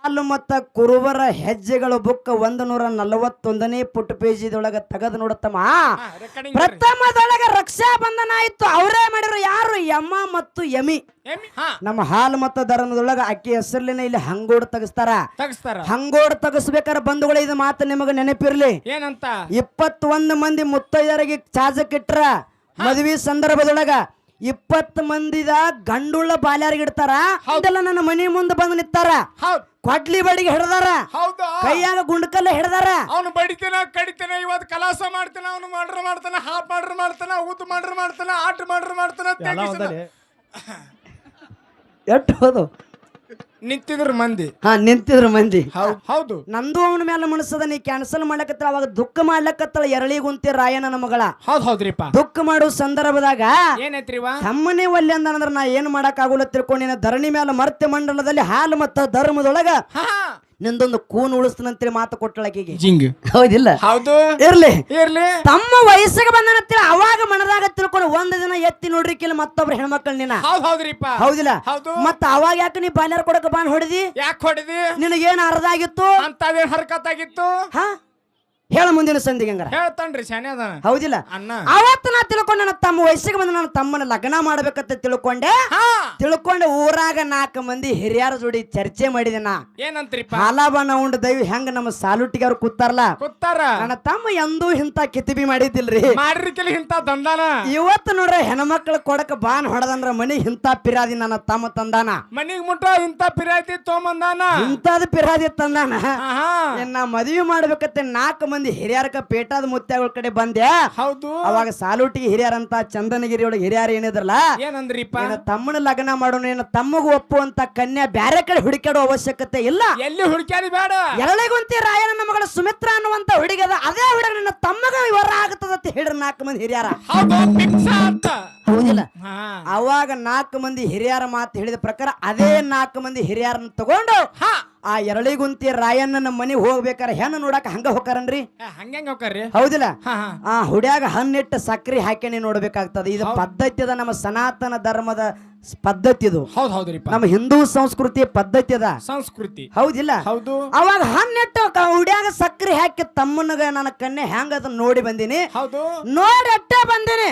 ಹಾಲು ಮತ್ತ ಕುರುಬರ ಹೆಜ್ಜೆಗಳು ಬುಕ್ 141ನೇ ಪುಟ ಪೇಜಿದೊಳಗ ತೆಗೆದು ನೋಡತ್ತಮ್ಮ. ಪ್ರಥಮದೊಳಗ ರಕ್ಷಾ ಬಂಧನ ಆಯ್ತು. ಅವರೇ ಮಾಡಿರೋ ಯಾರು? ಯಮ ಮತ್ತು ಯಮಿ. ನಮ್ಮ ಹಾಲು ಮತ್ತ ಧರ್ಮದೊಳಗ ಅಕ್ಕಿ ಹೆಸರ್ಲಿನ ಇಲ್ಲಿ ಹಂಗೋಡ್ ತೆಗಿಸ್ತಾರ. ಹಂಗೋಡ್ ತೆಗಿಸ್ಬೇಕಾರ ಬಂಧುಗಳು ಇದು ಮಾತು ನಿಮಗ ನೆನಪಿರ್ಲಿ. ಏನಂತ 21 ಮಂದಿ ಮುತ್ತೈದರಿಗೆ ಚಾಜಕ್ಕಿಟ್ರ ಮದುವೆ ಸಂದರ್ಭದೊಳಗ 20 ಮಂದಿದ ಗಂಡುಳ್ಳ ಬಾಲ್ಯಾರಿಗಿಡ್ತಾರ. ಇದೆಲ್ಲ ನನ್ನ ಮನೆ ಮುಂದೆ ಬಂದು ನಿಂತಾರ. ಕೊಡ್ಲಿ ಬಡಿಗೆ ಹಿಡ್ದಾರ, ಕೈಯಾಗ ಗುಂಡಕಲ್ಲ ಹಿಡ್ದಾರ. ಅವನು ಬಡಿತಾನ ಕಡಿತಾನ, ಇವತ್ತು ಕಲಾಸ ಮಾಡ್ತಾನ, ಅವನು ಮಾಡ್ರ ಮಾಡ್ತಾನ, ಹಾಫ್ ಮಾಡ್ರ ಮಾಡ್ತಾನ, ಊತು ಮಾಡ್ರ ಮಾಡ್ತಾನ, ಆಟ ಮಾಡ್ರ ಮಾಡ್ತಾನ. ಎಟ್ಟು ಹೋದು ನಿಂತಿದ್ರು ಮಂದಿ. ನಿಂತಿದ್ರು ಮಂದಿ. ಹೌದು. ನಂದು ಅವನ ಮೇಲೆ ಮನಸ್ಸದ. ನೀ ಕ್ಯಾನ್ಸಲ್ ಮಾಡ್ಲಕತ್ತ ಅವಾಗ ದುಃಖ ಮಾಡ್ಲಕತ್ತಳ ಎರಳಿಗುಂತಿ ರಾಯಣ್ಣನ ಮಗಳ. ಹೌದ್ರಿಪ್ಪ. ದುಃಖ ಮಾಡೋ ಸಂದರ್ಭದಾಗ ಏನೈತ್ರಿವ ತಮ್ಮನೇ ಒಲ್ಲೆ ಅಂದ್ರ ನಾ ಏನ್ ಮಾಡಕ್ ಆಗುಲ್ಲ ತಿಳ್ಕೊಂಡಿನ ಧರಣಿ ಮೇಲೆ ಮರ್ತ್ಯ ಮಂಡಲದಲ್ಲಿ ಹಾಲು ಮತ್ತ ಧರ್ಮದೊಳಗ ನಿಂದೊಂದು ಕೂನ್ ಉಳಿಸ್ತನಂತೇಳಿ ಮಾತು ಕೊಟ್ಟಳಕಿಗೆ. ಹೌದಿಲ್ಲ? ಹೌದು. ಇರ್ಲಿ ಇರ್ಲಿ. ತಮ್ಮ ವಯಸ್ಸಿಗೆ ಬಂದನಂತೇಳಿ ಅವಾಗ ಮನದಾಗ ತಿಳ್ಕೊಂಡು ಒಂದ್ ದಿನ ಎತ್ತಿ ನೋಡ್ರಿ ಕಿಲ್ಲ ಮತ್ತೊಬ್ರು ಹೆಣ್ಮಕ್ಳು ನೀನ. ಹೌದ್ರಿಪ್ಪ. ಹೌದಿಲ್ಲ? ಮತ್ತ ಅವಾಗ ಯಾಕೆ ನೀ ಬಾಲ್ಯಾರ ಕೊಡಕ ಬಾನ್ ಹೊಡೆದಿ? ಯಾಕೆ ಹೊಡೆದಿ? ನಿನಗೇನ್ ಅರ್ಧ ಆಗಿತ್ತು? ಅಂತದೇ ಹರ್ಕತ್ ಆಗಿತ್ತು. ಹೇಳ ಮುಂದಿನ ಸಂದಿಗೆ ಹಂಗಾರ ಹೇಳ್ತಾನ್ರಿ ಶಾನೆ ಅದ. ಹೌದಿಲ್ಲ? ಅವತ್ತು ನಾ ತಿಳ್ಕೊಂಡೆ ನನ್ನ ತಮ್ಮ ವಯಸ್ಸಿಗೆ ಬಂದ ನನ್ನ ತಮ್ಮನ ಲಗ್ನ ಮಾಡ್ಬೇಕಂತ ತಿಳ್ಕೊಂಡೆ ಊರಾಗ 4 ಮಂದಿ ಹಿರಿಯರ ಜೋಡಿ ಚರ್ಚೆ ಮಾಡಿದೆ. ನಾ ಏನಂತ್ರಿಪ್ಪ? ಹಾಲಾಬನ ಉಂಡ ದೈವ ಹೆಂಗ ನಮ್ಮ ಸಾಲುಟ್ಟಿಗೆ ಅವ್ರು ಕೂತಾರ. ನನ್ನ ತಮ್ಮ ಎಂದೂ ಇಂತ ಕಿತಿಬಿ ಮಾಡಿದ್ದಿಲ್ರಿ. ಮಾಡ್ರಿಕೆಲ್ಲ ಇಂತ ದಂದಾನ. ಇವತ್ತು ನೋಡ್ರಿ ಹೆಣ್ಮಕ್ಳು ಕೊಡಕ ಬಾನ್ ಹೊಡೆದಂದ್ರ ಮನಿ ಇಂತ ಪಿರಾದಿ ನನ್ನ ತಮ್ಮ ತಂದಾನ. ಮನಿಗ್ ಮುಟ್ಟ ಇಂತ ಪಿರಾದಿ ತೊಂಬಂದಾನ. ಇಂತದ ಪಿರಾದಿ ತಂದಾನ. ನಾ ಮದ್ವಿ ಮಾಡ್ಬೇಕತ್ತೆ 4 ಮಂದಿ ಹಿರಿಯರ್ಕ ಪೇಟಾದ ಮುತ್ಯಾಗಳ ಕಡೆ ಬಂದೆ. ಹೌದು. ಅವಾಗ ಸಾಲುಟಿಗೆ ಹಿರಿಯರಂತ ಚಂದನಗಿರಿ ಒಳಗೆ ಹಿರಿಯರು ಏನಿದ್ರಲ್ಲ, ಏನಂದ್ರಿಪ್ಪ? ತಮ್ಮನ ಲಗ್ನ ಮಾಡೋಣ, ಏನ ತಮ್ಮಗೂ ಒಪ್ಪುವಂತ ಕನ್ಯಾ ಬ್ಯಾರೆ ಕಡೆ ಹುಡುಕಾಡೋ ಅವಶ್ಯಕತೆ ಇಲ್ಲ. ಎಲ್ಲಿ ಹುಡುಕ್ಯಾಡಿ ಬೇಡ. ಎರಳಿಗುಂತಿ ರಾಯಣ್ಣನ ಮಗಳ ಸುಮಿತ್ರಾ ಅನ್ನುವಂತ ಹುಡುಗದ ಅದೇ ಹುಡುಗ ನನ್ನ ತಮ್ಮಗ ವಿವರ ಆಗ್ತದಂತ ಹೇಳ್ರಿ 4 ಮಂದಿ ಹಿರಿಯರ. ಹೌದಿಲ್ಲ? ಅವಾಗ 4 ಮಂದಿ ಹಿರಿಯರ ಮಾತು ಹೇಳಿದ ಪ್ರಕಾರ ಅದೇ 4 ಮಂದಿ ಹಿರಿಯರನ್ನ ತಗೊಂಡು ಆ ಎರಳಿಗುಂತಿ ರಾಯಣ್ಣನ ಮನೆ ಹೋಗ್ಬೇಕಾರ ಹೆಣ್ಣು ನೋಡಕ ಹಂಗ ಹೋಗ್ತಾರನ್ರಿ. ಹೌದಿಲ್ಲ? ಆ ಹುಡ್ಯಾಗ ಹಣ್ಣಿಟ್ಟು ಸಕ್ರಿ ಹಾಕಿ ನೋಡ್ಬೇಕಾಗ್ತದ. ಇದು ಪದ್ಧತಿ ಅದ, ನಮ್ಮ ಸನಾತನ ಧರ್ಮದ ಪದ್ಧತಿ. ಇದು ನಮ್ಮ ಹಿಂದೂ ಸಂಸ್ಕೃತಿ ಪದ್ಧತಿ ಅದ, ಸಂಸ್ಕೃತಿ. ಹೌದಿಲ್ಲ? ಹೌದು. ಅವಾಗ ಹಣ್ಣಿಟ್ಟು ಹುಡ್ಯಾಗ ಸಕ್ರಿ ಹಾಕಿ ತಮ್ಮನಗ ನನ್ನ ಕನ್ಯೆ ಹೆಂಗ ಅದನ್ನ ನೋಡಿ ಬಂದಿನಿ. ನೋಡಿ ಅಟ್ಟೆ ಬಂದಿನಿ.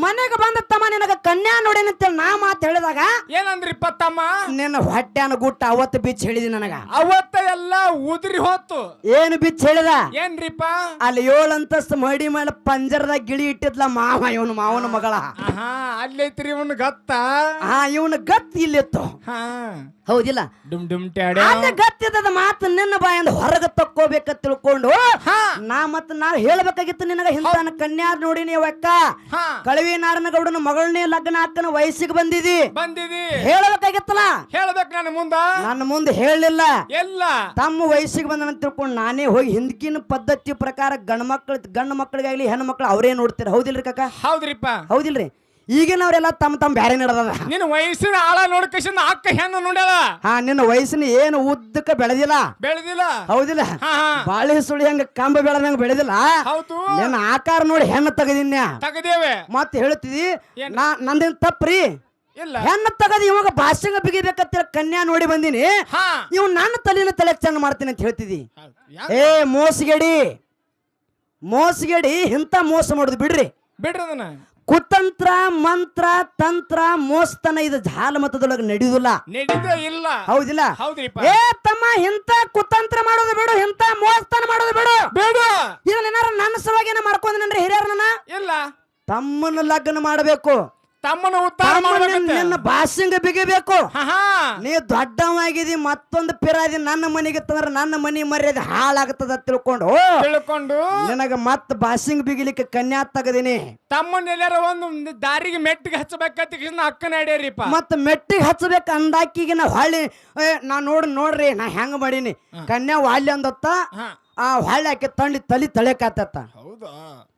ಮನೆಗೆ ಬಂದ ತಮ್ಮ ನಿನಗ ಕನ್ಯಾ ನೋಡಿನ ಅಂತೇಳಿ ನಾ ಮಾತು ಹೇಳಿದಾಗ ಏನಂದ್ರಿಪ್ಪ ತಮ್ಮ? ನಿನ್ನ ಹೊಟ್ಟೆನ ಗುಟ್ಟ ಅವತ್ತು ಬಿಚ್ಚ ಹೇಳಿದಿ ನನಗ. ಅವತ್ತ ಎಲ್ಲ ಉದ್ರಿ ಹೋತು. ಏನು ಬಿಚ್ಚ ಹೇಳಿದ? ಏನ್ರಿಪ್ಪ? ಅಲ್ಲಿ 7 ಅಂತಸ್ತು ಮಡಿ ಮೇಲೆ ಪಂಜರದಾಗ ಗಿಳಿ ಇಟ್ಟಿದ್ಲ ಮಾವ, ಇವನು ಮಾವನ ಮಗಳ. ಅಲ್ಲೈತ್ರಿ ಇವನು ಗತ್ತ. ಇವನು ಗತ್ ಇಲ್ಲಿತ್ತು. ಹೌದಿಲ್ಲ? ಗತ್ತಿದ ಮಾತು ನಿನ್ನ ಬಾಯಿಂದ ಹೊರಗ ತಕ್ಕೋಬೇಕ ತಿಳ್ಕೊಂಡು ನಾ ಹೇಳ್ಬೇಕಾಗಿತ್ತು ನಿನಗ ಇಂತ ಕನ್ಯಾ ನೋಡಿನಿ. ಅವಕ್ಕ ಕಳವಿ ನಾರನಗೌಡನ ಮಗಳನ್ನೇ ಲಗ್ನ ಹಾಕನ ವಯಸ್ಸಿಗೆ ಬಂದಿದಿ. ಹೇಳ್ಬೇಕಾಗಿತ್ತಲ್ಲ. ಹೇಳ್ಬೇಕು ನನ್ನ ಮುಂದೆ ಹೇಳಲಿಲ್ಲ. ಎಲ್ಲ ತಮ್ಮ ವಯಸ್ಸಿಗೆ ಬಂದನ ತಿಳ್ಕೊಂಡು ನಾನೇ ಹೋಗಿ ಹಿಂದಕಿನ ಪದ್ಧತಿ ಪ್ರಕಾರ ಗಂಡು ಮಕ್ಕಳಿಗಾಗ್ಲಿ ಹೆಣ್ಣು ಮಕ್ಕಳು ಅವರೇ ನೋಡ್ತೀರ. ಹೌದಿಲ್ರಿ ಕಾಕ? ಹೌದ್ರಿಪ್ಪ. ಹೌದಿಲ್ರಿ? ಈಗಿನವ್ರೆಲ್ಲ ತಮ್ಮ ಬ್ಯಾರೆ ನಡೆದ. ನಿನ್ನ ವಯಸ್ಸಿನ ಆಳ ನೋಡ್ಕೇಶನ್ ಅಕ್ಕ ಹೆಣ್ಣು ನೋಡ್ಯಾಳ. ನಿನ್ನ ವಯಸ್ಸಿನ ಏನು ಉದ್ದಕ್ಕ ಬೆಳೆದಿಲ್ಲ. ಹೌದಿಲ್ಲ? ಬಾಳೆ ಸುಳಿ ಹಂಗ ಕಂಬ ಬೆಳೆದಂಗ ಬೆಳೆದಿಲ್ಲ. ನಿನ್ನ ಆಕಾರ ನೋಡಿ ಹೆಣ್ಣು ತೆಗದೇವೆ ಮತ್ ಹೇಳ್ತಿದಿ. ನಂದೇನ್ ತಪ್ಪ್ರಿ? ಹೆಣ್ಣು ತಗದಿ ಇವಾಗ ಭಾಷೆಗ ಬಿಗಿಬೇಕಂತ ಕನ್ಯಾ ನೋಡಿ ಬಂದಿನಿ. ಇವ್ ನನ್ನ ತಲೆನ ತಲೆ ಚೆನ್ನ ಮಾಡ್ತೀನಿ ಅಂತ ಹೇಳ್ತಿದಿ. ಮೋಸಗೇಡಿ ಇಂತ ಮೋಸ ಮಾಡುದು ಬಿಡ್ರಿ. ಕುತಂತ್ರ ಮಂತ್ರ ತಂತ್ರ ಮೋಸ್ತನ ಇದು ಜಾಲ ಮತದೊಳಗೆ ನಡೆಯುದಿಲ್ಲ. ಹೌದಿಲ್ಲ? ತಮ್ಮ ಇಂತ ಕುತಂತ್ರ ಮಾಡೋದು ಬೇಡ, ಇಂತ ಮೋಸ್ತನ ಮಾಡೋದು ಬೇಡ. ಇದನ್ನೇನಾರ ನನ್ನ ಸಲುವಾಗಿ ಮಾಡ್ಕೊಂಡ್ರಿ ಹಿರಿಯರನ್ನ. ಇಲ್ಲ, ತಮ್ಮನ ಲಗ್ನ ಮಾಡಬೇಕು. ತಮ್ಮನ ನಿನ್ನ ಭಾಷೆಂಗ ಬಿಗಿಬೇಕು. ನೀ ದೊಡ್ಡವಾಗಿದಿ, ಮತ್ತೊಂದು ಪಿರಾದಿ ನನ್ನ ಮನೆಗೆ ತಂದ್ರ ನನ್ನ ಮನಿ ಮರ್ಯಾದೆ ಹಾಳಾಗ್ತದ ತಿಳ್ಕೊಂಡು ನಿನಗ ಮತ್ತ ಭಾಷೆಂಗ ಬಿಗಿಲಿಕ್ಕೆ ಕನ್ಯಾ ತಗದಿನಿ. ತಮ್ಮನೆಲ್ಲಾರ ಒಂದು ದಾರಿಗೆ ಮೆಟ್ಟಿಗೆ ಹಚ್ಚಬೇಕಂತ ಅಕ್ಕನ ಅಡ್ಯಾರಿಪ್ಪ. ಮತ್ತ ಮೆಟ್ಟಿಗೆ ಹಚ್ಚಬೇಕು ಅಂದಾಕಿಗೆ ನಾ ಹೊಳ್ಳಿ ನಾ ನೋಡ್ರಿ ನಾ ಹೆಂಗ ಮಾಡೀನಿ. ಕನ್ಯಾ ವಾಲ್ಯ ಅಂದತ್ತ ಆ ಹೊಳ್ಳಿ ಆಕೆ ತಲೆ ತಳೆಕಾತ. ಹೌದಾ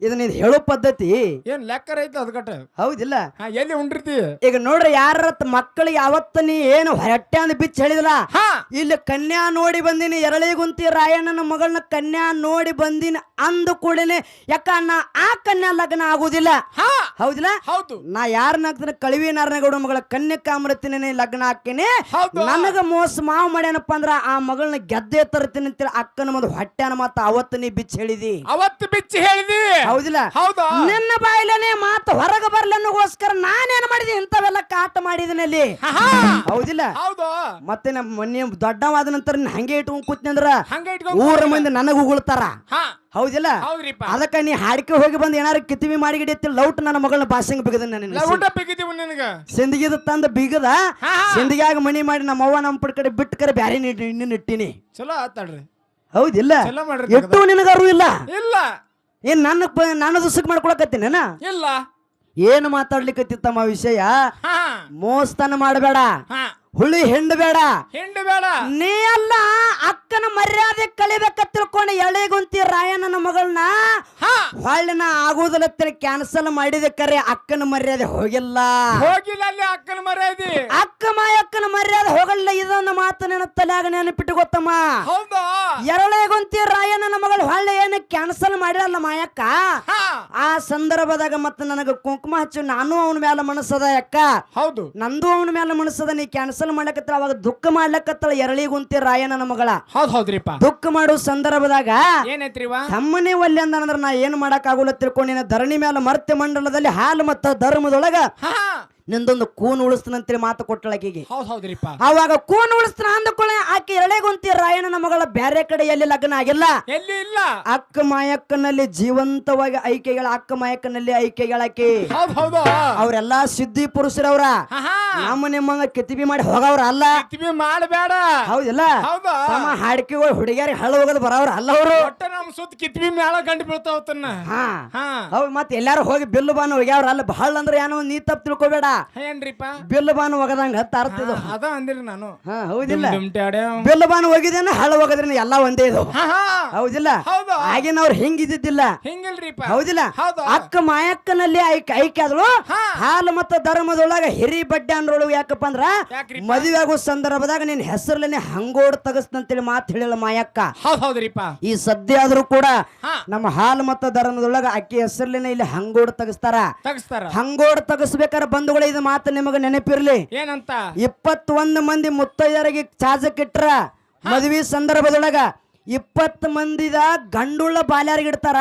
ಇದನ್ನ ಇದು ಹೇಳೋ ಪದ್ಧತಿ ಏನ್ ಲೆಕ್ಕರ ಐತಿ ಅದಕಟ ಹೌದಿಲ್ಲ. ಎಲ್ಲಿ ಉಂಡಿರ್ತಿ ಈಗ ನೋಡ್ರಿ ಯಾರ ಮಕ್ಕಳಿಗೆ ಯಾವತ್ತ ನೀ ಏನು ಹೊಟ್ಟೆ ಅಂದ್ ಬಿಚ್ಚ ಹೇಳಿದಿಲ್ಲ, ಇಲ್ಲಿ ಕನ್ಯಾ ನೋಡಿ ಬಂದಿನಿ ಎರಳಿಗುಂತಿ ರಾಯಣ್ಣನ ಮಗಳನ್ನ ಕನ್ಯಾ ನೋಡಿ ಬಂದಿನಿ ಅಂದ ಕೂಡಲೇ ಯಾಕ ನಾ ಆ ಕನ್ಯಾ ಲಗ್ನ ಆಗುದಿಲ್ಲ. ಹೌದಿಲ್ಲ. ಹೌದು. ನಾ ಯಾರನ್ನಾಗ್ತಾನೆ ಕಳಿವಿ ನಾರಾಯಣಗೌಡ ಮಗಳ ಕನ್ಯಕಾಮೃತಿನೇ ಲಗ್ನ ಹಾಕಿನಿ. ನನಗ ಮೋಸ ಮಾವು ಮಾಡ್ಯಾನಪ್ಪ ಅಂದ್ರ ಆ ಮಗಳನ್ನ ಗೆದ್ದೆ ತರ್ತೀನಿ ಅಂತೇಳಿ ಅಕ್ಕನ ಮುಂದೆ ಹೊಟ್ಟ್ಯಾನ ಮಾತ ಅವತ್ತು ನೀ ಬಿಚ್ಚಿ ಹೇಳಿದಿ. ಅವತ್ತು ಬಿಚ್ಚಿ ಹೇಳಿದಿ. ಹೌದಿಲ್ಲ. ಹೌದಾ. ನಿನ್ನ ಬಾಯಿಲನೇ ಮಾತು ಹೊರಗೆ ಬರ್ಲನ್ನಗೋಸ್ಕರ ನಾನೇನ್ ಮಾಡಿದೆ ಇಂಥವೆಲ್ಲ ಕಾಟ ಮಾಡಿದನಲ್ಲಿ. ಹೌದಿಲ್ಲ. ಹೌದು. ಮತ್ತೆ ನಮ್ಮ ದೊಡ್ಡವಾದ ನಂತರ ಹಂಗೆ ಇಟ್ಕೊಂಡ್ ಕೂತ್ನಿ ಅಂದ್ರ ಊರ ಮಂದಿ ನನಗ ಉಗುಳ್ತಾರ. ಹೌದಿಲ್ಲ. ಅದಕ್ಕ ನೀ ಹಾಡಿಕೆ ಹೋಗಿ ಬಂದ್ ಏನಾರು ಕಿತ್ತಿವಿ ಮಾಡಿಗಿಡಿ ಲೌಟ್ ನನ್ನ ಮಗಳನ್ನ ಬಾಸಂಗ್ ಬಿಗದ ಸಿಂದಗಿದ ತಂದ ಬಿಗದ ಸಿಂದಗಿಯಾಗ ಮನಿ ಮಾಡಿ ನಮ್ಮ ಅವ್ವ ನಮ್ಮ ಪಡ್ ಕಡೆ ಬಿಟ್ಟು ಕರೆ ಬ್ಯಾರೆ ಇಟ್ಟಿನಿ. ಚಲೋ ಆತಾಡ್ರಿ. ಹೌದಿಲ್ಲ. ಎಟ್ಟು ನಿನಗಾರು ಇಲ್ಲ. ಇಲ್ಲ. ಏನ್ ನಾನು ದುಸಕ್ ಮಾಡ್ಕೊಳಕತ್ತೀನಿ ಇಲ್ಲ. ಏನು ಮಾತಾಡ್ಲಿಕ್ಕತ್ತಿತ್ತಮ್ಮ ವಿಷಯ. ಮೋಸ್ತನ ಮಾಡಬೇಡ, ಹುಳಿ ಹಿಂಡಬೇಡ. ನೀ ಅಲ್ಲ ಅಕ್ಕನ ಮರ್ಯಾದೆ ಕಳಿಬೇಕ ತಿಳ್ಕೊಂಡು ಎಳೆಗುಂತಿ ರಾಯಣ್ಣನ ಮಗಳನ್ನ ಹೊಳ್ಳಿನ ಆಗುದಿಲ್ಲ ಕ್ಯಾನ್ಸಲ್ ಮಾಡಿದೆ. ಕರೆ ಅಕ್ಕನ ಮರ್ಯಾದೆ ಹೋಗಿಲ್ಲ. ಅಕ್ಕನ ಮರ್ಯಾದೆ ಅಕ್ಕನ ಮರ್ಯಾದೆ ಹೋಗಲ್ಲ. ಇದೊಂದು ಮಾತು ನನ್ನ ತಲೆಯಾಗ ನೆನಪಿಟ್ಟು ಗೊತ್ತಮ್ಮ. ಎರಳೆಗುಂತಿ ರಾಯಣ್ಣನ ಮಗಳು ಹೊಳ್ಳಿ ಏನು ಕ್ಯಾನ್ಸಲ್ ಮಾಡಿರಲ್ಲ ಮಾಯಕ್ಕ. ಆ ಸಂದರ್ಭದಾಗ ಮತ್ತೆ ನನಗ ಕುಂಕುಮ ಹಚ್ಚು ನಾನು ಅವನ ಮೇಲೆ ಮನಸ್ಸದ ಅಕ್ಕ. ಹೌದು. ನಂದು ಅವನ ಮೇಲೆ ಮನಸ್ಸದ. ನೀ ಕ್ಯಾನ್ಸಲ್ ಮಾಡ್ಲಕತ್ತ ಅವಾಗ ದುಃಖ ಮಾಡ್ಲಕತ್ತಳ ಎರಳಿಗುಂತಿ ರಾಯಣ್ಣನ ಮಗಳ. ಹೌದ್ರಿಪ್ಪ. ದುಃಖ ಮಾಡೋ ಸಂದರ್ಭದಾಗ ಏನೈತ್ರಿ ತಮ್ಮನೇ ಒಲ್ಲೆ ಅಂದ್ರ ನಾ ಏನ್ ಮಾಡಕ್ ಆಗುಲ್ಲ ತಿಳ್ಕೊಂಡಿನ ಧರಣಿ ಮೇಲೆ ಮರ್ತ್ಯ ಮಂಡಲದಲ್ಲಿ ಹಾಲು ಮತ್ತ ಧರ್ಮದೊಳಗ ನಿಂದೊಂದು ಕೂನ್ ಉಳಿಸ್ತನಂತೇಳಿ ಮಾತು ಕೊಟ್ಟಳಕಿಗೆ. ಅವಾಗ ಕೂನ್ ಉಳಿಸ್ತನ ಅಂದಕೊಳ್ಳ ಆಕೆ ಎರಳೆಗುಂತಿ ರಾಯಣ್ಣನ ಮಗಳ ಬೇರೆ ಕಡೆ ಎಲ್ಲಿ ಲಗ್ನ ಆಗಿಲ್ಲ. ಎಲ್ಲಿ ಇಲ್ಲ. ಅಕ್ಕ ಮಾಯಕ್ಕನಲ್ಲಿ ಜೀವಂತವಾಗಿ ಐಕೆಗಳ ಅಕ್ಕ ಮಾಯಕ್ಕನಲ್ಲಿ ಐಕೆಗಳಾಕಿ. ಅವ್ರೆಲ್ಲಾ ಸಿದ್ಧಿ ಪುರುಷರವ್ರ. ನಮ್ಮ ನಿಮ್ಮಂಗ ಕಿತಿಬಿ ಮಾಡಿ ಹೋಗವ್ರ ಅಲ್ಲ. ಮಾಡಬೇಡ. ಹೌದಿಲ್ಲ. ತಮ್ಮ ಹಾಡಿಕೆಗಳು ಹುಡುಗಿಯರಿಗೆ ಹಳ್ಳ ಹೋಗೋದು ಬರವ್ರ ಅಲ್ಲ ಅವರು. ಕಿತ್ಬಿ ಮ್ಯಾಲ ಗಂಡು ಬೀಳ್ತಾವತ್ತನ್ನ. ಹೌದ್ ಮತ್ತೆ ಎಲ್ಲಾರು ಹೋಗಿ ಬಿಲ್ಲು ಬಾನು ಹೋಗ್ಯಾವ್ರ ಅಲ್ಲ. ಬಹಳ ಅಂದ್ರೆ ಏನೋ ನೀ ತಪ್ಪು ತಿಳ್ಕೊಬೇಡ. ಏನ್ರಿಪ್ಪ ಬಿಲ್ಲು ಬಾನು ಒಗದಂಗ ತಾರ್ತಿದ್ದು ಅದ ಅಂದಿರಿ ನಾನು. ಹೌದಿಲ್ಲ. ಬಿಲ್ಲು ಬಾನು ಹೋಗಿದ್ದೇನೆ ಹಳ್ಳ ಹೋಗದ್ರಿ ಎಲ್ಲ ಒಂದೇ ಇದು. ಹೌದಿಲ್ಲ. ಆಗಿನವ್ರು ಹಿಂಗಿದ್ದಿದ್ದಿಲ್ಲ. ಹೌದಿಲ್ಲ. ಅಕ್ಕ ಮಾಯಕ್ಕನಲ್ಲಿ ಐಕ್ಯ ಆದ್ರು. ಹಾಲು ಮತ್ತು ಧರ್ಮದೊಳಗ ಹಿರಿ ಬಡ್ಡೆ ಅಂದ್ರೊಳಗ ಯಾಕಪ್ಪ ಅಂದ್ರ ಮದುವೆ ಆಗೋ ಸಂದರ್ಭದಾಗ ನಿನ್ ಹೆಸರಲ್ಲೇ ಹಂಗೋಡ್ ತಗಸ್ತಂತೇಳಿ ಮಾತು ಹೇಳಿಲ್ಲ ಮಾಯಕ್ಕ. ಈ ಸದ್ಯ ಆದ್ರೂ ಕೂಡ ನಮ್ಮ ಹಾಲು ಮತ್ತು ಧರ್ಮದೊಳಗ ಅಕ್ಕಿ ಹೆಸರಲ್ಲೇನೆ ಇಲ್ಲಿ ಹಂಗೋಡ್ ತಗಸ್ತಾರ. ಹಂಗೋಡ್ ತಗಸ್ಬೇಕಾರೆ ಬಂಧುಗಳ ಇದು ಮಾತು ನಿಮಗ ನೆನಪಿರ್ಲಿ. ಏನಂತ 21 ಮಂದಿ ಮುತ್ತೈದರಿಗೆ ಚಾಜಕ್ಕಿಟ್ರ ಮದುವೆ ಸಂದರ್ಭದೊಳಗ 20 ಮಂದಿದ ಗಂಡುಳ್ಳ ಬಾಲ್ಯಾರಿಗೆ ಇಡ್ತಾರ.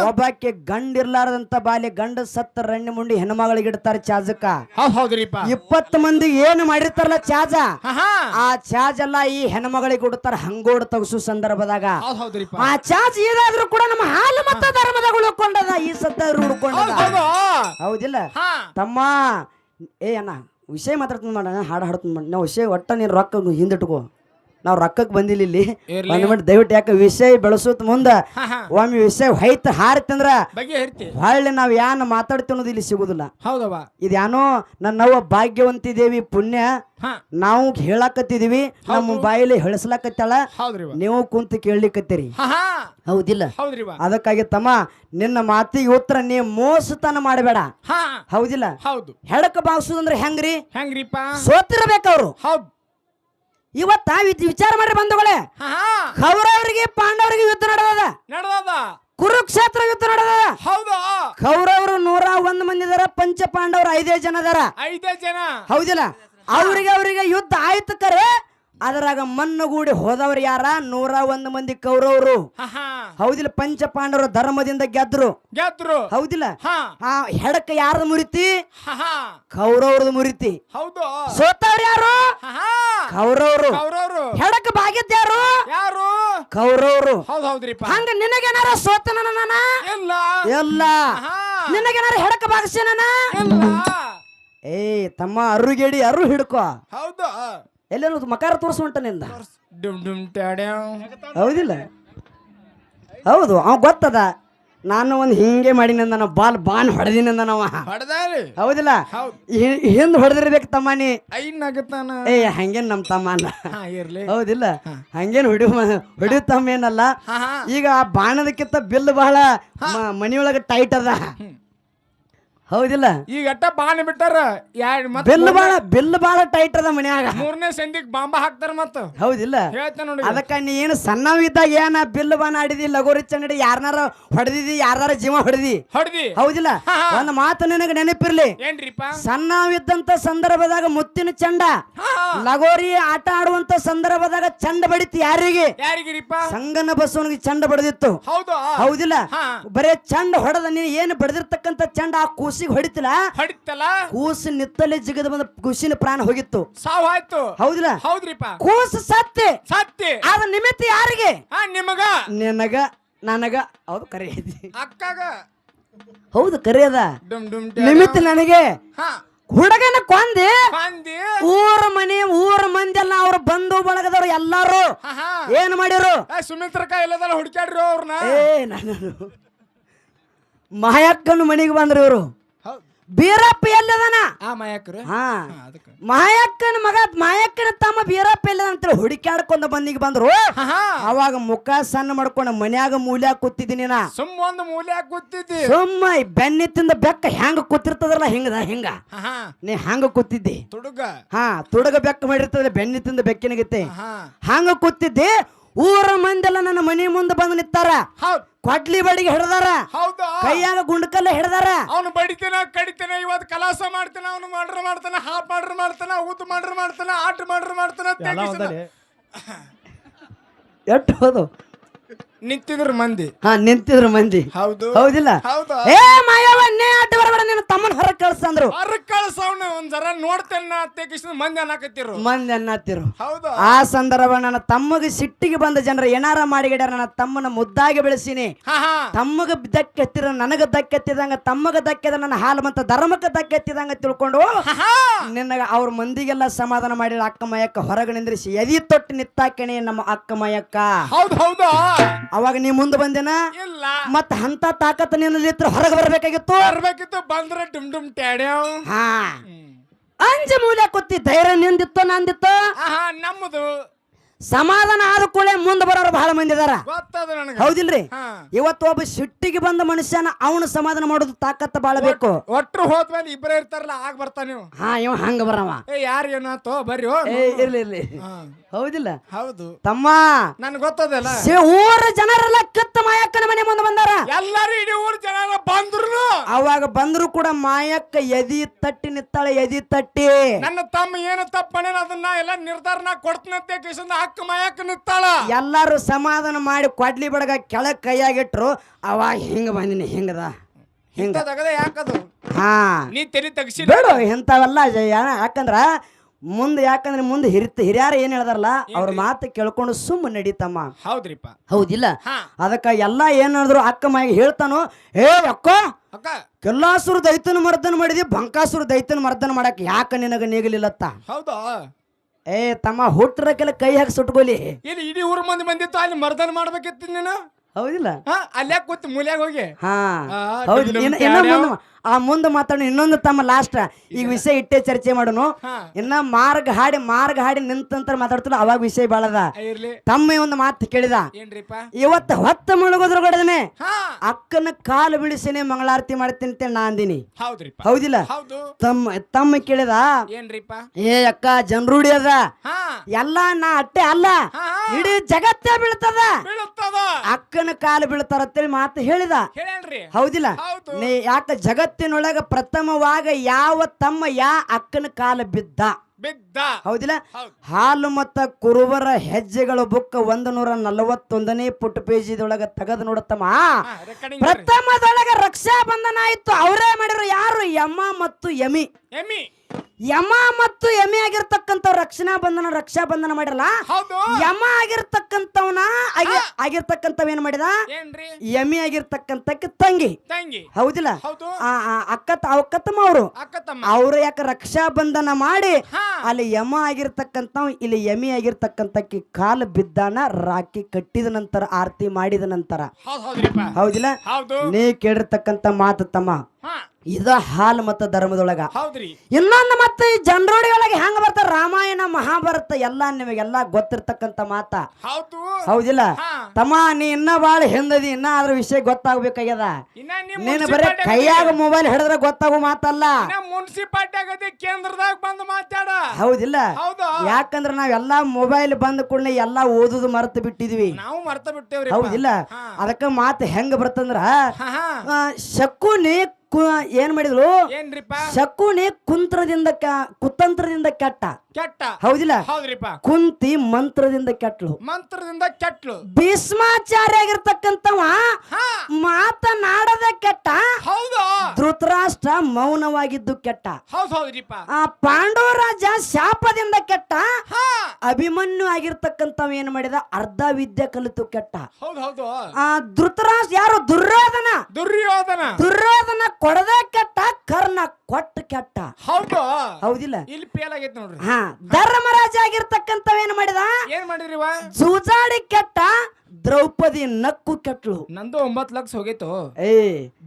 ಒಬ್ಬಾಕೆ ಗಂಡಿರ್ಲಾರದಂತ ಬಾಲ್ಯ ಗಂಡ ಸತ್ತ ರಣ್ಣಿ ಮುಂಡಿ ಹೆಣ್ಮಗಳಿಗೆ ಇಡ್ತಾರ ಚಾಜಕ್ಕ. 20 ಮಂದಿ ಏನು ಮಾಡಿರ್ತಾರಲ್ಲ ಚಾಜ, ಆ ಚಾಜ್ ಎಲ್ಲ ಈ ಹೆಣ್ಮಗಳಿಗೆ ಕೊಡ್ತಾರ ಹಂಗೋಡ್ ತಗಸು ಸಂದರ್ಭದಾಗ. ಆ ಚಾಜ್ ಏನಾದ್ರೂ ಕೂಡ ನಮ್ಮ ಹಾಲು ಮತ್ತ ಧರ್ಮದಾಗ ಉಳ್ಕೊಂಡದ. ಈ ಸತ್ತ ಉಳ್ಕೊಂಡದ. ಹೌದಿಲ್ಲ ತಮ್ಮ. ಏ ಅಣ್ಣ ವಿಷಯ ಮಾತಾಡ್ತೀನಿ ಮಾಡ ಹಾಡು ಹಾಡ್ತೀನಿ ಮಾಡಿ ನಾವು ವಿಷಯ ಒಟ್ಟ ನೀನು ರೊಕ್ಕ ಹಿಂದಿಟ್ಕೋ. ನಾವು ರೊಕ್ಕಕ್ಕೆ ಬಂದಿಲ್ಲ ಇಲ್ಲಿ. ದಯವಿಟ್ಟು ಯಾಕೆ ವಿಷಯ ಬೆಳೆಸೋತ್ ಮುಂದ ಒಮ್ಮೆ ವಿಷಯ ಹೈತ್ ಹಾರಿತಂದ್ರ ಹೊಳ್ಳಿ ನಾವ್ ಯಾನ ಮಾತಾಡ್ತೀವಿ ಅನ್ನೋದು ಇಲ್ಲಿ ಸಿಗುದಿಲ್ಲ. ಇದ್ಯಾನೋ ನನ್ನವ್ವ ಭಾಗ್ಯವಂತಿ ದೇವಿ ಪುಣ್ಯ ನಾವು ಹೇಳಾಕತ್ತಿದೀವಿ. ನಮ್ಮ ಬಾಯಲ್ಲಿ ಹೇಳಿಸ್ಲಾಕತ್ತಾಳ. ನೀವು ಕುಂತ ಕೇಳಲಿಕ್ಕತ್ತೀರಿ. ಹೌದಿಲ್ಲ. ಅದಕ್ಕಾಗಿ ತಮ್ಮ ನಿನ್ನ ಮಾತಿಗೆ ಉತ್ತರ ನೀ ಮೋಸತನ ಮಾಡಬೇಡ. ಹೌದಿಲ್ಲ. ಹೆಡಕ ಬಾಗ್ಸುದಂದ್ರೆ ಹೆಂಗ್ರಿಪ್ಪ ಸೋತಿರ್ಬೇಕವ್ರು. ಇವತ್ತ ವಿಚಾರ ಮಾಡ್ರಿ ಬಂಧುಗಳೇ. ಕೌರವರಿಗೆ ಪಾಂಡವರಿಗೆ ಯುದ್ಧ ನಡೆದ. ಕುರುಕ್ಷೇತ್ರ ಯುದ್ಧ ನಡೆದ. ಕೌರವರು 101 ಮಂದಿ ಇದಾರ. ಪಂಚ ಪಾಂಡವರು 5 ಜನ ಅದಾರ. ಹೌದಿಲ್ಲ. ಅವ್ರಿಗೆ ಯುದ್ಧ ಆಯ್ತು. ಕರೆ ಅದರಾಗ ಮಣ್ಣುಗೂಡಿ ಹೋದವ್ರು ಯಾರ 101 ಮಂದಿ ಕೌರವರು. ಹೌದಿಲ್ಲ. ಪಂಚ ಪಾಂಡವರು ಧರ್ಮದಿಂದ ಗೆದ್ರು. ಹೌದಿಲ್ಲ. ಹೆಡಕ ಯಾರ್ದ ಮುರಿತಿ? ಕೌರವ್ರದ ಮುರಿತಿ. ಸೋತವ್ರು ಯಾರು? ಕೌರವರು. ಹೆಡಕ ಬಾಗಿದ್ದ ಯಾರು? ಕೌರವರು. ಹಂಗ ನಿನಗೇನಾರ ಸೋತನ ಎಲ್ಲ ನಿನಗೇನಾರ ಹೆಡಕ ಬಾಗಿಸ್ಯಾನ? ಏ ತಮ್ಮ ಅರುಗೇಡಿ ಅರು ಹಿಡ್ಕೋ. ಎಲ್ಲೇನು ಮಕಾರ ತೋರ್ಸು ಉಂಟ ನಿಂದ. ಹೌದಿಲ್ಲ. ಹೌದು ಅವ್ ಗೊತ್ತದ. ನಾನು ಒಂದ್ ಹಿಂಗೆ ಮಾಡಿನ ನಾವು ಬಾನ್ ಹೊಡೆದಿನ ನಾವ ಹೊಡೆದಾರಿ ಹೌದಿಲ್ಲ ಹೌದ್ ಹಿಂದ್ ಹೊಡೆದಿರ್ಬೇಕು ತಮ್ಮನಿ ಐನಾಗತ್ತಾನ ಹಂಗೇನ್ ನಮ್ ತಮ್ಮ ಅಲ್ಲ ಇರ್ಲಿ ಹೌದಿಲ್ಲ ಹಂಗೇನ್ ಹೊಡಿಯೋ ತಮ್ಮ ಏನಲ್ಲ ಹಾ ಹಾ ಈಗ ಆ ಬಾಣದಕ್ಕಿಂತ ಬಿಲ್ ಬಹಳ ಮನಿಯೊಳಗ ಟೈಟ್ ಅದ ಹೌದಿಲ್ಲ ಈಗ ಅಟ್ಟ ಬಾಣ ಬಿಟ್ಟಾರ ಬಿಲ್ ಬಾಳ ಟೈಟ್ ಅದ ಮನ್ಯಾಗ ಮೂರನೇ ಸಂದಿಗ್ ಬಾಂಬ ಹಾಕ್ತಾರ ಮತ್ತ ಹೌದಿಲ್ಲ ಹೇಳ್ತಾನ ನೋಡಿ ಅದಕ್ಕ ನೀ ಏನು ಸಣ್ಣವಿದ್ದಾಗ ಏನ ಬಿಲ್ ಬಾಣ ಆಡಿದಿ ಲಗೋರಿ ಚಂಗಡಿ ಯಾರನಾರ ಹೊಡೆದಿದಿ ಯಾರ ಜೀವ ಹೊಡೆದಿ ಹೊಡೆದಿ ಹೌದಿಲ್ಲ ಒಂದ್ ಮಾತು ನಿನಗೆ ನೆನಪಿರ್ಲಿ ಏನ್ರಿಪ್ಪ ಸಣ್ಣವಿದ್ದಂತ ಸಂದರ್ಭದಾಗ ಮುತ್ತಿನ ಚಂಡ ಲಗೋರಿ ಆಟ ಆಡುವಂತ ಸಂದರ್ಭದಾಗ ಚಂಡ ಬಡಿತಿ ಯಾರಿಗಿರಿಪ್ಪ ಸಂಗನ ಬಸವನಿಗೆ ಚಂಡ ಬಡದಿತ್ತು ಹೌದು ಹೌದಿಲ್ಲ ಬರೇ ಚಂಡ ಹೊಡೆದ ನೀನು ಏನು ಬಡದಿರ್ತಕ್ಕಂತ ಚಂಡ ಆ ಕೂಸಿಗೆ ಹೊಡಿತಿಲ್ಲ ಕೂಸು ನಿತ್ತಲೆ ಜಿಗದ ಬಂದ ಕೂಸಿನ ಪ್ರಾಣ ಹೋಗಿತ್ತು ಸಾವು ಆಯ್ತು ಹೌದಿಲ್ಲ ಹೌದ್ರಿಪ್ಪ ಕೂಸು ಸತ್ತಿ ಅದ ನಿಮಿತ್ತ ಯಾರಿಗೆ ನಿಮಗ ನಿನಗ ನನಗ ಹೌದು ಕರೆ ಐತಿ ಅಕ್ಕಗ ಹೌದು ಕರೆ ಅದ ಡುಮ್ ಡುಮ್ ನಿಮಿತ್ತ ನನಗೆ ಹಾ ಹುಡುಗನ ಕೊಂದಿ ಬಂದಿ ಊರ ಮಂದಿ ಎಲ್ಲ ಅವ್ರ ಬಂಧು ಬಳಗದವ್ರು ಎಲ್ಲಾರು ಏನ್ ಮಾಡಿರು ಸುಮಿತ್ರಕ್ಕ ಎಲ್ಲದಲ್ಲ ಹುಡುಕ್ಯಾಡ್ರಿ ಅವ್ರನ್ನ ನಾನು ಮಾಯಕ್ಕನ ಮನೆಗೆ ಬಂದ್ರು ಇವರು ಬೀರಪ್ಪ ಎಲ್ಲದನ ಹಾ ಮಾಯಕ್ಕನ ಮಗ ಮಾಯಕ್ಕನ ತಮ್ಮ ಬೀರಪ್ಪ ಎಲ್ಲದ ಅಂತೇಳಿ ಹುಡುಕ್ಯಾಡ್ಕೊಂಡ ಬಂದಿಗೆ ಬಂದ್ರು ಅವಾಗ ಮುಖ ಸಣ್ಣ ಮಾಡ್ಕೊಂಡ ಮನ್ಯಾಗ ಮೂಲ್ಯಾಗ ಕೂತಿದ್ದೀನಿ ನಾ ಒಂದು ಮೂಲ್ಯಾಗ ಕೂತಿದ್ದಿ ಸುಮ್ಮ ಬೆನ್ನಿತ್ತಿಂದ ಬೆಕ್ಕ ಹೆಂಗ ಕೂತಿರ್ತದಲ್ಲ ಹಿಂಗ ನೀ ಹಂಗ ಕೂತಿದ್ದಿ ತುಡುಗ ಬೆಕ್ಕ ಮಾಡಿರ್ತದ ಬೆನ್ನಿತ್ತಿಂದ ಬೆಕ್ಕಿನಗತ್ತೆ ಹಂಗ ಕೂತಿದ್ದಿ ಊರ ಮಂದೆಲ್ಲ ನನ್ನ ಮನೆ ಮುಂದೆ ಬಂದು ನಿಂತಾರ ಕೊಡ್ಲಿ ಬಡಿಗೆ ಹಿಡ್ದಾರ ಕೈಯಾಗ ಗುಂಡಕಲ್ಲ ಹಿಡ್ದಾರ ಅವನು ಬಡಿತೇನ ಕಡಿತೇನ ಇವತ್ತು ಕಲಾಸ ಮಾಡ್ತಾನ ಅವನು ಮಾಡ್ರ ಮಾಡ್ತಾನ ಹಾಪ್ ಮಾಡ್ರ ಮಾಡ್ತಾನ ಊತ ಮಾಡ್ರ ಮಾಡ್ತಾನ ಆಟ ಮಾಡ್ರ ಮಾಡ್ತಾನ ಎಷ್ಟು ಹೋದು ನಿಂತಿದ್ರು ಮಂದಿ ನಿಂತಿದ್ರು ಮಂದಿ ಹೌದಿಲ್ಲ ಏ ಮಾಯವನ್ನೇ ಅಡ್ಡ ಬರಬೇಡ ನಿನ್ನ ತಮ್ಮನ ಹೊರಗೆ ಕಳ್ಸಂದ್ರು ಹೊರಗೆ ಕಳ್ಸವ್ನ ಒಂದ್ ಜರ ನೋಡ್ತೇನೆ ಅತ್ತೆ ಮಂದಿ ಅನ್ನಕತ್ತಿರು ಹೌದು ಆ ಸಂದರ್ಭ ನನ್ನ ತಮ್ಮಗೆ ಸಿಟ್ಟಿಗೆ ಬಂದ ಜನರ ಏನಾರ ಮಾಡಿಗಿಡ್ಯಾರ ನನ್ನ ತಮ್ಮನ ಮುದ್ದಾಗಿ ಬೆಳೆಸಿನಿ ತಮ್ಮಗ ದಕ್ಕೆತ್ತಿರ ನನಗ ದಕ್ಕೆತ್ತಿದಂಗ ತಮ್ಮಗ ದಕ್ಕೆದ ನನ್ನ ಹಾಲು ಮತ್ತ ಧರ್ಮಕ್ಕೆ ದಕ್ಕೆತ್ತಿದಂಗ ತಿಳ್ಕೊಂಡು ನಿನ್ನಗ ಅವ್ರ ಮಂದಿಗೆಲ್ಲ ಸಮಾಧಾನ ಮಾಡಿದ ಅಕ್ಕ ಮಯಕ್ಕ ಹೊರಗೆ ನಿಂದ್ರಿಸಿ ಎದಿ ತೊಟ್ಟು ನಿತ್ತಾಕೆಣೆ ನಮ್ಮ ಅಕ್ಕ ಮಯಕ್ಕ ಹೌದು ಅವಾಗ ನೀ ಮುಂದೆ ಬಂದೇನ ಇಲ್ಲ ಮತ್ತ ಅಂತ ತಾಕತ್ ನಿನ್ನ ಹೊರಗೆ ಬರ್ಬೇಕಾಗಿತ್ತು ಬಂದ್ರೆ ಡುಮ್ ಡುಮ್ ಟ್ಯಾಡ್ಯಾವ್ ಅಂಜ ಮೂಲೆ ಕೂತಿ ಧೈರ್ಯ ನಿಂದಿತ್ತು ನಂದಿತ್ತು ನಮ್ಮದು ಸಮಾಧಾನ ಆದ ಕೂಡಲೇ ಮುಂದೆ ಬರೋರು ಬಹಳ ಮಂದಿ ಇದಾರ ಹೌದಿಲ್ರಿ ಇವತ್ತು ಒಬ್ಬ ಸಿಟ್ಟಿಗೆ ಬಂದ ಮನುಷ್ಯನ ಅವನು ಸಮಾಧಾನ ಮಾಡೋದು ತಾಕತ್ತ ಬಾಳ ಬೇಕು ಒಟ್ರು ಹೋದ್ಮೇಲೆ ಇಬ್ಬರೇ ಇರ್ತಾರಲ್ಲ ಆಗ ಬರ್ತಾನ ನೀವು ಇವ ಹಂಗ ಬರವ ಯಾರು ಏನಾತೋ ಬರ್ರಿ ಇರ್ಲಿ ಹೌದಿಲ್ಲ ಹೌದು ತಮ್ಮ ನನ್ಗೆ ಗೊತ್ತದಲ್ಲ ಊರ ಜನರೆಲ್ಲ ಕಿತ್ತ ಮಾಯಕ್ಕನ ಮನೆ ಮುಂದೆ ಬಂದಾರ ಎಲ್ಲಾರು ಇಡೀ ಊರ ಜನ ಬಂದ್ರು ಅವಾಗ ಬಂದ್ರು ಕೂಡ ಮಾಯಕ್ಕ ಎದಿ ತಟ್ಟಿ ನಿತ್ತಾಳೆ ಎದಿ ತಟ್ಟಿ ನನ್ನ ತಮ್ಮ ಏನು ತಪ್ಪಣೆ ಅದನ್ನ ಎಲ್ಲ ನಿರ್ಧಾರ ಕೊಡ್ತನಂತೆ ಕಿಶನ್ ಅಕ್ಕ ಮಾಯಕ್ಕ ನಿತ್ತಾಳ ಎಲ್ಲಾರು ಸಮಾಧಾನ ಮಾಡಿ ಕೊಡ್ಲಿ ಬಡಗ ಕೆಳಗ್ ಕೈಯಾಗಿಟ್ರು ಅವಾಗ ಹಿಂಗ ಬಂದಿನಿ ಹಿಂಗದ ಯಾಕದು ನೀ ತೆಲಿ ತಗಸಿ ಬೇಡ ಎಂತವೆಲ್ಲ ಯಾಕಂದ್ರ ಮುಂದೆ ಹಿರಿಯಾರ ಏನ್ ಹೇಳ್ದಾರಲ್ಲ ಅವ್ರ ಮಾತು ಕೇಳ್ಕೊಂಡು ಸುಮ್ಮ ನಡೀತಮ್ಮ ಹೌದ್ರಿಪ್ಪ ಹೌದಿಲ್ಲ ಅದಕ್ಕ ಎಲ್ಲಾ ಏನ್ ಹೇಳಿದ್ರು ಅಕ್ಕ ಮಾಯಿಗೆ ಹೇಳ್ತಾನು ಅಕ್ಕ ಕೆಲ್ಲಾಸುರ ದೈತನ ಮರ್ದನ ಮಾಡಿದಿ ಬಂಕಾಸುರ ದೈತನ ಮರ್ದನ ಮಾಡಕ್ ಯಾಕ ನಿನಗ ನೀಗಲಿಲ್ಲತ್ತ ಹೌದಾ ತಮ್ಮ ಹುಟ್ಟರಕ್ಕೆಲ್ಲ ಕೈ ಹಾಕಿ ಸುಟ್ಕೊಲಿ ಇಲ್ಲಿ ಇಡೀ ಊರ್ ಮಂದಿ ಬಂದಿತ್ತು ಅಲ್ಲಿ ಮರ್ದನ ಮಾಡ್ಬೇಕಿತ್ತು ನೀನು ಹೌದಿಲ್ಲ ಅಲ್ಯಾಕ ಕೂತ್ ಮೂಲ್ಯಾಗ ಹೋಗಿ ಹೌದು ಮುಂದೆ ಮಾತಾಡೋಣ ಇನ್ನೊಂದು ತಮ್ಮ ಲಾಸ್ಟ್ ಈಗ ವಿಷಯ ಇಟ್ಟೆ ಚರ್ಚೆ ಮಾಡೋನು ಇನ್ನ ಮಾರ್ಗ ಹಾಡಿ ನಿಂತಂತ ಮಾತಾಡ್ತಿಲ್ಲ ಅವಾಗ ವಿಷಯ ಬಾಳದ ತಮ್ಮ ಒಂದು ಮಾತು ಕೇಳಿದ ಇವತ್ತು ಹೊತ್ತ ಮುಳುಗೋದ್ರೊಳಗಡೆ ಅಕ್ಕನ ಕಾಲು ಬಿಡಿಸಿನೇ ಮಂಗಳಾರತಿ ಮಾಡ್ತೀನಿ ಅಂತ ನಾ ಅಂದಿನಿ ಹೌದಿಲ್ಲ ತಮ್ಮ ಕೇಳಿದ ಅಕ್ಕ ಜನರೂಢಿ ಅದ ಎಲ್ಲಾ ನಾ ಅಟ್ಟೆ ಅಲ್ಲ ಇಡೀ ಜಗತ್ತೇ ಬೀಳ್ತದ ಅಕ್ಕನ ಕಾಲು ಬೀಳ್ತಾರತ್ತೇಳಿ ಮಾತು ಹೇಳಿದ ಹೌದಿಲ್ಲ ನೀ ಯಾಕ ಜಗತ್ತಿನೊಳಗ ಪ್ರಥಮವಾಗ ಯಾವ ತಮ್ಮ ಅಕ್ಕನ ಕಾಲ ಬಿದ್ದ ಹೌದಿಲ್ಲ ಹಾಲು ಮತ್ತ ಕುರುಬರ ಹೆಜ್ಜೆಗಳ ಬುಕ್ಕ 141ನೇ ಪುಟ ಪೇಜಿದೊಳಗ ತೆಗೆದು ನೋಡತ್ತಮ್ಮ ಪ್ರಥಮದೊಳಗ ರಕ್ಷಾ ಬಂಧನ ಆಯ್ತು ಅವರೇ ಮಾಡಿರೋ ಯಾರು ಯಮ ಮತ್ತು ಯಮಿ ಯಮ ಮತ್ತು ಯಮೆ ಆಗಿರ್ತಕ್ಕಂಥ ರಕ್ಷಾ ಬಂಧನ ಮಾಡಿರಲ್ಲ. ಹೌದು. ಯಮ ಆಗಿರ್ತಕ್ಕಂಥವನ ಆಗಿರ್ತಕ್ಕಂಥವ್ ಏನ್ ಮಾಡಿದ, ಏನ್ರಿ ಯಮಿ ಆಗಿರ್ತಕ್ಕಂಥಕ್ಕೆ ತಂಗಿ. ಹೌದಿಲ್ಲ, ಹೌದು. ಅಕ್ಕತ್ತಮ್ಮ ಅವರು ಅಕ್ಕತಮ್ಮ ಅವ್ರು ಯಾಕೆ ರಕ್ಷಾ ಬಂಧನ ಮಾಡಿ ಹಾ. ಅಲ್ಲಿ ಯಮ ಆಗಿರ್ತಕ್ಕಂಥವ್ ಇಲ್ಲಿ ಯಮಿ ಆಗಿರ್ತಕ್ಕಂಥಕ್ಕೆ ಕಾಲು ಬಿದ್ದಾನ. ರಾಖಿ ಕಟ್ಟಿದ ನಂತರ ಆರತಿ ಮಾಡಿದ ನಂತರ. ಹೌದಿಲ್ಲ, ನೀ ಕೇಳಿರ್ತಕ್ಕಂಥ ಮಾತು ತಮ್ಮ, ಇದ ಹಾಲು ಮತ್ತ ಧರ್ಮದೊಳಗ. ಹೌದ್ರಿ. ಇನ್ನೊಂದು ಮತ್ತೆ ಈ ಜನರೋಡಿ ಒಳಗೆ ಹೆಂಗ ಬರ್ತಾರ, ರಾಮಾಯಣ ಮಹಾಭಾರತ ಎಲ್ಲಾ ನಿಮಗೆಲ್ಲಾ ಗೊತ್ತಿರ್ತಕ್ಕಂಥ ಮಾತ. ಹೌದಿಲ್ಲ ತಮ್ಮ, ನೀ ಇನ್ನ ಬಾಳ ಹಿಂದದಿ, ಇನ್ನ ಅದ್ರ ವಿಷಯ ಗೊತ್ತಾಗ್ಬೇಕಾಗ್ಯದ. ನೀನು ಬರೀ ಕೈಯಾಗ ಮೊಬೈಲ್ ಹಿಡಿದ್ರೆ ಗೊತ್ತಾಗೋ ಮಾತಲ್ಲ. ಮುನ್ಸಿಪಾಲ್ಟಿ ಕೇಂದ್ರದಾಗ ಬಂದು ಮಾತಾಡ. ಹೌದಿಲ್ಲ, ಯಾಕಂದ್ರ ನಾವೆಲ್ಲಾ ಮೊಬೈಲ್ ಬಂದ ಕೂಡಲೇ ಎಲ್ಲಾ ಓದುದು ಮರ್ತು ಬಿಟ್ಟಿದ್ವಿ. ನಾವು ಮರ್ತ ಬಿಟ್ಟೇವ್ರಿ. ಹೌದಿಲ್ಲ, ಅದಕ್ಕ ಮಾತು ಹೆಂಗ ಬರ್ತಂದ್ರ, ಶಕುನಿ ಏನ್ ಮಾಡಿದ್ರು, ಶಕುನಿ ಕುತಂತ್ರದಿಂದ ಕೆಟ್ಟ. ಹೌದಿಲ್ಲ, ಕುಂತಿ ಮಂತ್ರದಿಂದ ಕೆಟ್ಲು. ಭೀಷ್ಮಾಚಾರ್ಯ ಆಗಿರ್ತಕ್ಕಂಥವ ಮಾತನಾಡದ ಕೆಟ್ಟ. ಧೃತರಾಷ್ಟ್ರ ಮೌನವಾಗಿದ್ದು ಕೆಟ್ಟ. ಪಾಂಡವರಾಜ ಶಾಪದಿಂದ ಕೆಟ್ಟ. ಅಭಿಮನ್ಯು ಆಗಿರ್ತಕ್ಕಂಥವ ಏನ್ ಮಾಡಿದ, ಅರ್ಧ ವಿದ್ಯೆ ಕಲಿತು ಕೆಟ್ಟ. ಧೃತರಾಷ್ಟ್ರ ಯಾರು, ದುರ್ಯೋಧನ ಕೊಡದೆ ಕೆಟ್ಟ, ಕರ್ಣ ಕೊಟ್ಟ ಕೆಟ್ಟ. ಹೌದಿಲ್ಲ, ಇಲ್ಲಿ ಫೇಲ್ ಆಗೈತೆ ನೋಡ್ರಿ. ಧರ್ಮರಾಜ ಆಗಿರ್ತಕ್ಕಂಥವ ಏನ್ ಮಾಡಿದ್ರಿ, ಜೂಜಾಡಿ ಕೆಟ್ಟ. ದ್ರೌಪದಿ ನಕ್ಕು ಕೆಟ್ಲು. ನಂದು 9 ಲಕ್ಷ ಹೋಗಿತ್ತು.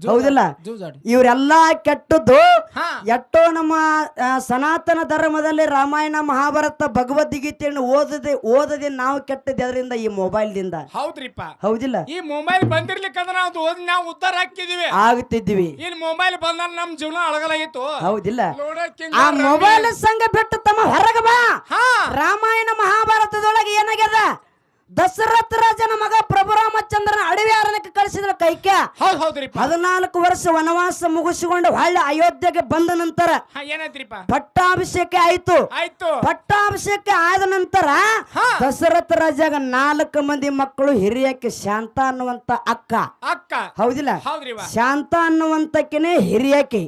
ಹೌದಿಲ್ಲ, ಇವರೆಲ್ಲಾ ಕೆಟ್ಟದ್ದು. ಎಷ್ಟೋ ನಮ್ಮ ಸನಾತನ ಧರ್ಮದಲ್ಲಿ ರಾಮಾಯಣ ಮಹಾಭಾರತ ಭಗವದ್ಗೀತೆಯನ್ನು ಓದದೆ ನಾವು ಕೆಟ್ಟದ್ದು ಅದರಿಂದ, ಈ ಮೊಬೈಲ್ ದಿಂದ. ಹೌದ್ರಿಪ್ಪ. ಹೌದಿಲ್ಲ, ಈ ಮೊಬೈಲ್ ಬಂದಿರ್ಲಿಕ್ಕಂದ್ರೆ ನಾವು ಉದ್ಧಾರ ಆಗ್ತಿದ್ವಿ. ಇಲ್ಲಿ ಮೊಬೈಲ್ ಬಂದ ನಮ್ ಜೀವನ ಅಳಗಲಾಗಿತ್ತು. ಹೌದಿಲ್ಲ, ಆ ಮೊಬೈಲ್ ಸಂಘ ಬಿಟ್ಟು ತಮ್ಮ ಹೊರಗೆ ಬಾ. ರಾಮಾಯಣ ಮಹಾಭಾರತದೊಳಗೆ ಏನಾಗ್ಯದ, ದಶರಥ ರಾಜನ ಮಗ ಪ್ರಭು ರಾಮಚಂದ್ರನ ಅಡವಿ ಅರಣ್ಯಕ್ಕೆ ಕಳಿಸಿದ್ರು ಕೈಕೆ. 14 ವರ್ಷ ವನವಾಸ ಮುಗಿಸಿಕೊಂಡು ಹೊಳ್ಳಿ ಅಯೋಧ್ಯೆಗೆ ಬಂದ ನಂತರ ಪಟ್ಟಾಭಿಷೇಕ ಆಯ್ತು. ಪಟ್ಟಾಭಿಷೇಕ ಆದ ನಂತರ ದಶರಥ ರಾಜಾಗ 4 ಮಂದಿ ಮಕ್ಕಳು. ಹಿರಿಯಕ್ಕೆ ಶಾಂತ ಅನ್ನುವಂತ ಅಕ್ಕ. ಹೌದಿಲ್ಲ, ಶಾಂತ ಅನ್ನುವಂತಕ್ಕೆನೆ ಹಿರಿಯಕ್ಕೆ.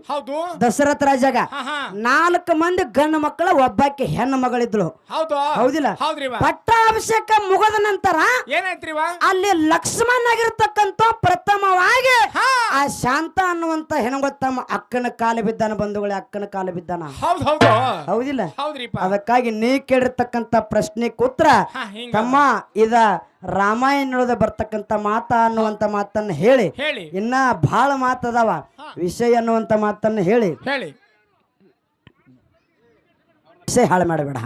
ದಶರಥ ರಾಜಾಗ 4 ಮಂದಿ ಗಂಡು ಮಕ್ಕಳ, ಒಬ್ಬಾಕೆ ಹೆಣ್ಣು ಮಗಳಿದ್ಳು. ಹೌದಿಲ್ಲ, ಪಟ್ಟಾಭಿಷೇಕ ಮುಗದ ನಂತರ ಏನಾಯ್ತ್ರಿ, ಅಲ್ಲಿ ಲಕ್ಷ್ಮಣ್ ಆಗಿರ್ತಕ್ಕಂಥ ಪ್ರಥಮವಾಗಿ ಆ ಶಾಂತ ಅನ್ನುವಂತ ಹೆಣಗೊತ್ತಮ್ಮ ಅಕ್ಕನ ಕಾಲು ಬಿದ್ದಾನ. ಬಂಧುಗಳೇ, ಅಕ್ಕನ ಕಾಲು ಬಿದ್ದಾನ. ಹೌದಿಲ್ಲ, ಅದಕ್ಕಾಗಿ ನೀ ಕೇಳಿರ್ತಕ್ಕಂಥ ಪ್ರಶ್ನೆಗೆ ಉತ್ತರ ತಮ್ಮ, ಇದ ರಾಮಾಯಣದ ಬರ್ತಕ್ಕಂಥ ಮಾತ ಅನ್ನುವಂತ ಮಾತನ್ನ ಹೇಳಿ, ಇನ್ನ ಬಹಳ ಮಾತದಾವ ವಿಷಯ ಅನ್ನುವಂತ ಮಾತನ್ನ ಹೇಳಿ ವಿಷಯ ಹಾಳು ಮಾಡಬೇಡ.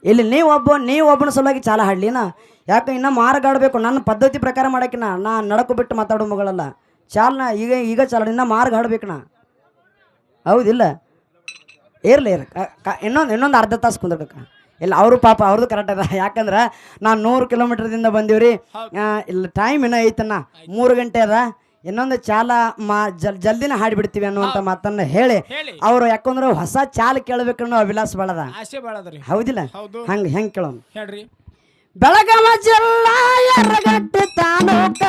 ಇಲ್ಲಿ ನೀವೊಬ್ಬನ ಸಲುವಾಗಿ ಚಾಲ ಹಾಡ್ಲಿನ, ಯಾಕೆ ಇನ್ನ ಮಾರ್ಗಾಡ್ಬೇಕು. ನನ್ನ ಪದ್ಧತಿ ಪ್ರಕಾರ ಮಾಡಕಿನ ನಾ ನಡಕು ಬಿಟ್ಟು ಮಾತಾಡೋ ಮಗಳಲ್ಲ. ಚಾಲ್ನ ಈಗ ಚಾಲ ಇನ್ನ ಮಾರ್ಗ ಹಾಡ್ಬೇಕಣ್ಣ. ಹೌದಿಲ್ಲ, ಇರ್ಲಿ ಇನ್ನೊಂದು ಅರ್ಧ ತಾಸು ಕುಂದಿರ್ಬೇಕ. ಇಲ್ಲ, ಅವರು ಪಾಪ ಅವ್ರದ್ದು ಕರೆಕ್ಟ್ ಅದ. ಯಾಕಂದ್ರೆ ನಾನು 100 ಕಿಲೋಮೀಟರ್ದಿಂದ ಬಂದೀವ್ರಿ. ಇಲ್ಲ, ಟೈಮ್ ಇನ್ನೂ ಐತಣ್ಣ, 3 ಗಂಟೆ ಅದ. ಇನ್ನೊಂದು ಚಾಲ ಜಲ್ದಿನ ಹಾಡಿಬಿಡ್ತೀವಿ ಅನ್ನುವಂತ ಮಾತನ್ನ ಹೇಳಿ ಅವರು, ಯಾಕಂದ್ರೆ ಹೊಸ ಚಾಲ ಕೇಳಬೇಕನ್ನೋ ಅಭಿಲಾಷ ಬಾಳದ. ಹೌದಿಲ್ಲ, ಹೆಂಗ್ ಕೇಳೋಣ ಹೇಳ್ರಿ. ಬೆಳಗಾವ ಜಿಲ್ಲಾ ಯರಗಟ್ಟಿ ತಾಲೂಕ